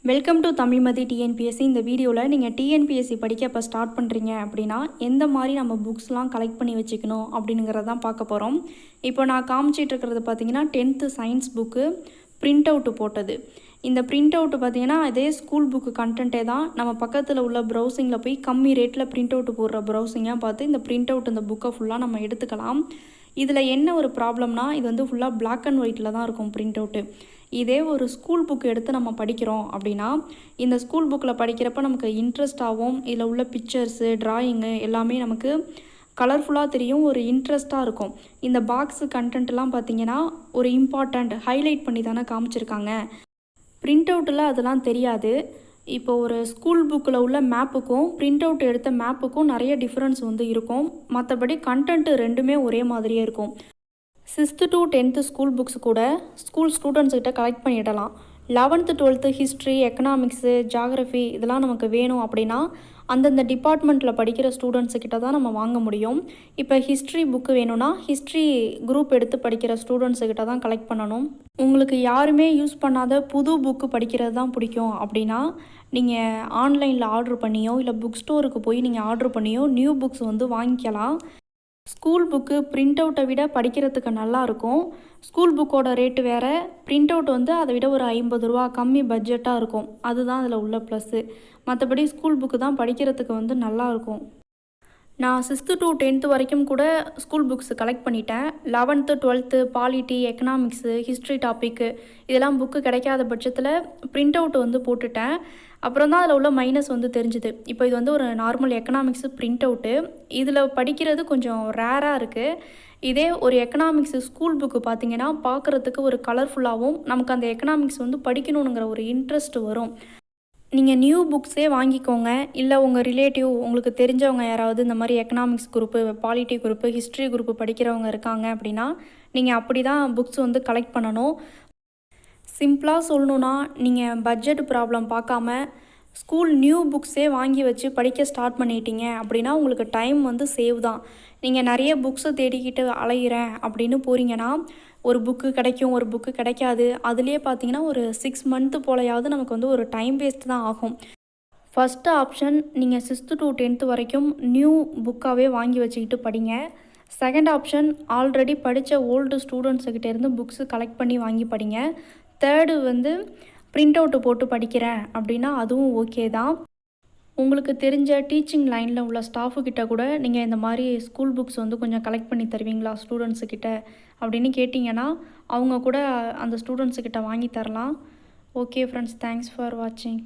Welcome to Tamilmathi TNPSC. இந்த வீடியோவில் நீங்கள் டிஎன்பிஎஸ்சி படிக்க இப்போ ஸ்டார்ட் பண்ணுறீங்க அப்படின்னா எந்த மாதிரி நம்ம புக்ஸ்லாம் கலெக்ட் பண்ணி வச்சுக்கணும் அப்படிங்கிறத தான் பார்க்க போகிறோம். இப்போ நான் காமிச்சிட்டு இருக்கிறது பார்த்தீங்கன்னா 10th science book print out போட்டது. இந்த பிரிண்ட் அவுட்டு பார்த்தீங்கன்னா அதே ஸ்கூல் புக்கு கண்டென்ட்டே தான். நம்ம பக்கத்தில் உள்ள ப்ரௌசிங்கில் போய் கம்மி ரேட்டில் பிரிண்ட் அவுட்டு போடுற ப்ரௌசிங்காக பார்த்து இந்த பிரிண்ட் அவுட் இந்த புக்கை ஃபுல்லாக நம்ம எடுத்துக்கலாம். இதில் என்ன ஒரு ப்ராப்ளம்னா, இது வந்து ஃபுல்லாக பிளாக் அண்ட் ஒயிட்டில் தான் இருக்கும் பிரிண்ட் அவுட்டு. இதே ஒரு ஸ்கூல் புக் எடுத்து நம்ம படிக்கிறோம் அப்படின்னா, இந்த ஸ்கூல் புக்கில் படிக்கிறப்ப நமக்கு இன்ட்ரெஸ்டாகவும் இதில் உள்ள பிக்சர்ஸு ட்ராயிங்கு எல்லாமே நமக்கு கலர்ஃபுல்லாக தெரியும், ஒரு இன்ட்ரெஸ்ட்டாக இருக்கும். இந்த பாக்ஸு கண்டென்ட்லாம் பார்த்திங்கன்னா ஒரு இம்பார்ட்டண்ட் ஹைலைட் பண்ணி தானே காமிச்சிருக்காங்க. பிரிண்ட் அவுட்டில் அதெல்லாம் தெரியாது. இப்போ ஒரு ஸ்கூல் புக்கில் உள்ள மேப்புக்கும் பிரிண்ட் அவுட் எடுத்த மேப்புக்கும் நிறைய டிஃப்ரென்ஸ் வந்து இருக்கும். மற்றபடி கண்டென்ட்டு ரெண்டுமே ஒரே மாதிரியே இருக்கும். 6th to 10th school books கூட ஸ்கூல் ஸ்டூடெண்ட்ஸ்கிட்ட கலெக்ட் பண்ணிடலாம். 11th 12th history, economics, geography இதெல்லாம் நமக்கு வேணும் அப்படின்னா அந்தந்த டிபார்ட்மெண்ட்டில் படிக்கிற ஸ்டூடெண்ட்ஸுக்கிட்ட தான் நம்ம வாங்க முடியும். இப்போ ஹிஸ்ட்ரி புக்கு வேணும்னா ஹிஸ்ட்ரி குரூப் எடுத்து படிக்கிற ஸ்டூடெண்ட்ஸுக்கிட்ட தான் கலெக்ட் பண்ணணும். உங்களுக்கு யாருமே யூஸ் பண்ணாத புது புக்கு படிக்கிறது தான் பிடிக்கும் அப்படின்னா நீங்கள் ஆன்லைனில் ஆர்டர் பண்ணியோ இல்லை புக் ஸ்டோருக்கு போய் நீங்கள் ஆர்டர் பண்ணியோ நியூ புக்ஸ் வந்து வாங்கிக்கலாம். ஸ்கூல் புக்கு பிரிண்ட் அவுட்டை விட படிக்கிறதுக்கு நல்லாயிருக்கும். ஸ்கூல் புக்கோட ரேட்டு வேறு, பிரிண்ட் அவுட் வந்து அதை விட ஒரு 50 ரூபா கம்மி பட்ஜெட்டாக இருக்கும். அதுதான் அதில் உள்ள ப்ளஸ்ஸு. மற்றபடி ஸ்கூல் புக்கு தான் படிக்கிறதுக்கு வந்து நல்லாயிருக்கும். நான் 6th to 10th வரைக்கும் கூட ஸ்கூல் புக்ஸ் கலெக்ட் பண்ணிட்டேன். 11th 12th polity, economics, history topic இதெல்லாம் புக்கு கிடைக்காத பட்சத்தில் பிரிண்ட் அவுட் வந்து போட்டுட்டேன். அப்புறம் தான் அதில் உள்ள மைனஸ் வந்து தெரிஞ்சுது. இப்போ இது வந்து ஒரு நார்மல் எக்கனாமிக்ஸு பிரிண்ட் அவுட்டு. இதில் படிக்கிறது கொஞ்சம் ரேராக இருக்குது. இதே ஒரு எக்கனாமிக்ஸு ஸ்கூல் புக்கு பார்த்திங்கன்னா பார்க்குறதுக்கு ஒரு கலர்ஃபுல்லாகவும் நமக்கு அந்த எக்கனாமிக்ஸ் வந்து படிக்கணுங்கிற ஒரு இன்ட்ரெஸ்ட் வரும். நீங்கள் நியூ புக்ஸே வாங்கிக்கோங்க. இல்லை உங்கள் ரிலேட்டிவ் உங்களுக்கு தெரிஞ்சவங்க யாராவது இந்த மாதிரி economics group, polity group, history group படிக்கிறவங்க இருக்காங்க அப்படின்னா நீங்கள் அப்படி தான் புக்ஸ் வந்து கலெக்ட் பண்ணணும். சிம்பிளாக சொல்லணுன்னா நீங்கள் பட்ஜெட் ப்ராப்ளம் பார்க்காம ஸ்கூல் நியூ புக்ஸே வாங்கி வச்சு படிக்க ஸ்டார்ட் பண்ணிட்டீங்க அப்படின்னா உங்களுக்கு டைம் வந்து சேவ் தான். நீங்கள் நிறைய புக்ஸை தேடிக்கிட்டு அலைகிறேன் அப்படின்னு போகிறீங்கன்னா ஒரு புக்கு கிடைக்கும், ஒரு புக்கு கிடைக்காது. அதுலேயே பார்த்தீங்கன்னா ஒரு 6 மந்த்து போலையாவது நமக்கு வந்து ஒரு டைம் வேஸ்ட் தான் ஆகும். ஃபஸ்ட்டு ஆப்ஷன் நீங்கள் 6th to 10th வரைக்கும் நியூ புக்காகவே வாங்கி வச்சுக்கிட்டு படிங்க. செகண்ட் ஆப்ஷன் ஆல்ரெடி படித்த ஓல்டு ஸ்டூடெண்ட்ஸுக்கிட்டேருந்து புக்ஸு கலெக்ட் பண்ணி வாங்கி படிங்க. தேர்டு வந்து பிரிண்ட் அவுட்டு போட்டு படிக்கிறேன் அப்படின்னா அதுவும் ஓகே தான். உங்களுக்கு தெரிஞ்ச டீச்சிங் லைனில் உள்ள ஸ்டாஃபுக்கிட்ட கூட நீங்கள் இந்த மாதிரி ஸ்கூல் புக்ஸ் வந்து கொஞ்சம் கலெக்ட் பண்ணி தருவீங்களா ஸ்டூடெண்ட்ஸுக்கிட்ட அப்படின்னு கேட்டிங்கன்னா அவங்க கூட அந்த ஸ்டூடெண்ட்ஸுக்கிட்ட வாங்கி தரலாம். ஓகே ஃப்ரெண்ட்ஸ், தேங்க்ஸ் ஃபார் வாட்சிங்.